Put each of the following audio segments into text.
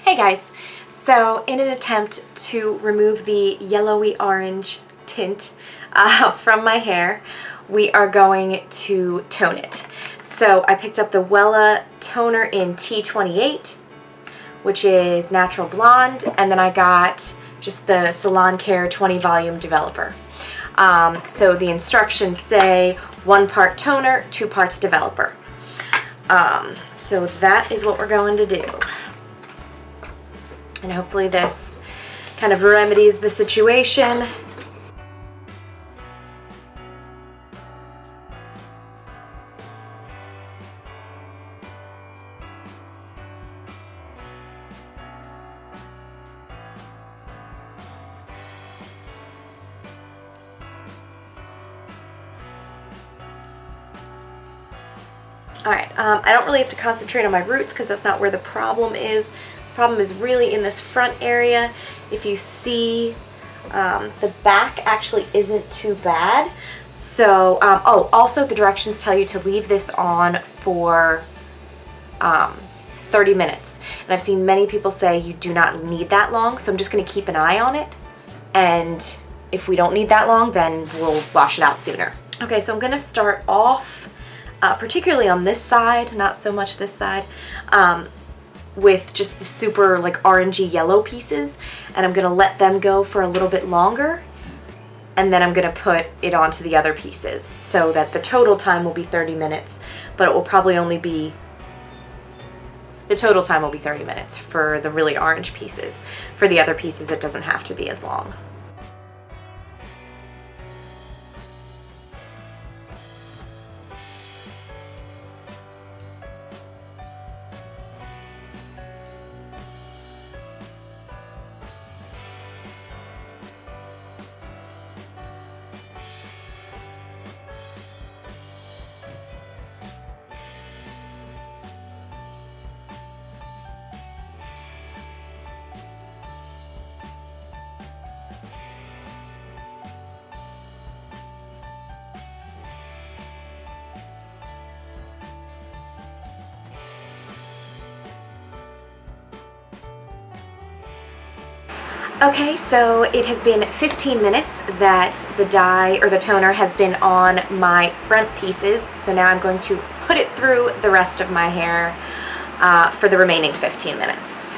Hey guys, so in an attempt to remove the yellowy orange tint from my hair, we are going to tone it. So I picked up the Wella Toner in T-28, which is natural blonde, and then I got just the Salon Care 20 volume developer. So the instructions say 1 part toner, 2 parts developer. So that is what we're going to do. And hopefully this kind of remedies the situation. Alright, I don't really have to concentrate on my roots because that's not where the problem is. The problem is really in this front area. If you see, the back actually isn't too bad. So, oh, also the directions tell you to leave this on for 30 minutes. And I've seen many people say you do not need that long, so I'm just going to keep an eye on it. And if we don't need that long, then we'll wash it out sooner. Okay, so I'm going to start off particularly on this side, not so much this side, with just the super like orangey yellow pieces, and I'm gonna let them go for a little bit longer, and then I'm gonna put it onto the other pieces so that the total time will be 30 minutes, but it will probably only be, the total time will be 30 minutes for the really orange pieces. For the other pieces, it doesn't have to be as long. Okay, so it has been 15 minutes that the dye or the toner has been on my front pieces, so now I'm going to put it through the rest of my hair for the remaining 15 minutes.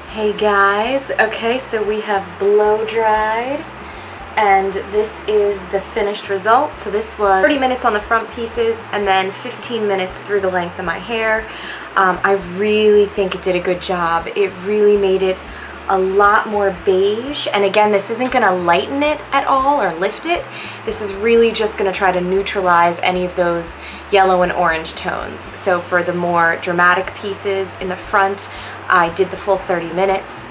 Hey guys, okay, so we have blow dried, and this is the finished result. So this was 30 minutes on the front pieces and then 15 minutes through the length of my hair. I really think it did a good job. It really made it a lot more beige, and again, this isn't going to lighten it at all or lift it. This is really just going to try to neutralize any of those yellow and orange tones. So for the more dramatic pieces in the front, I did the full 30 minutes,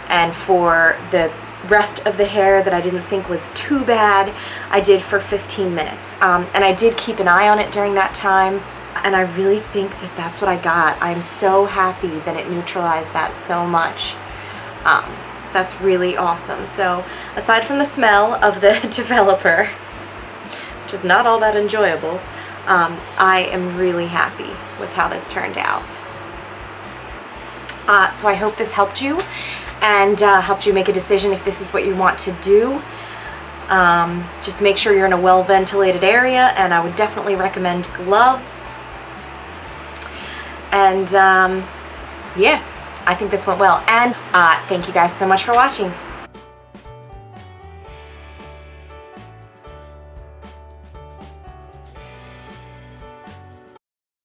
and for the rest of the hair that I didn't think was too bad, I did for 15 minutes. And I did keep an eye on it during that time, and I really think that that's what I got. I'm so happy that it neutralized that so much. That's really awesome. So aside from the smell of the developer, which is not all that enjoyable, I am really happy with how this turned out. So I hope this helped you and helped you make a decision if this is what you want to do. Just make sure you're in a well-ventilated area, and I would definitely recommend gloves. And yeah, I think this went well. And thank you guys so much for watching.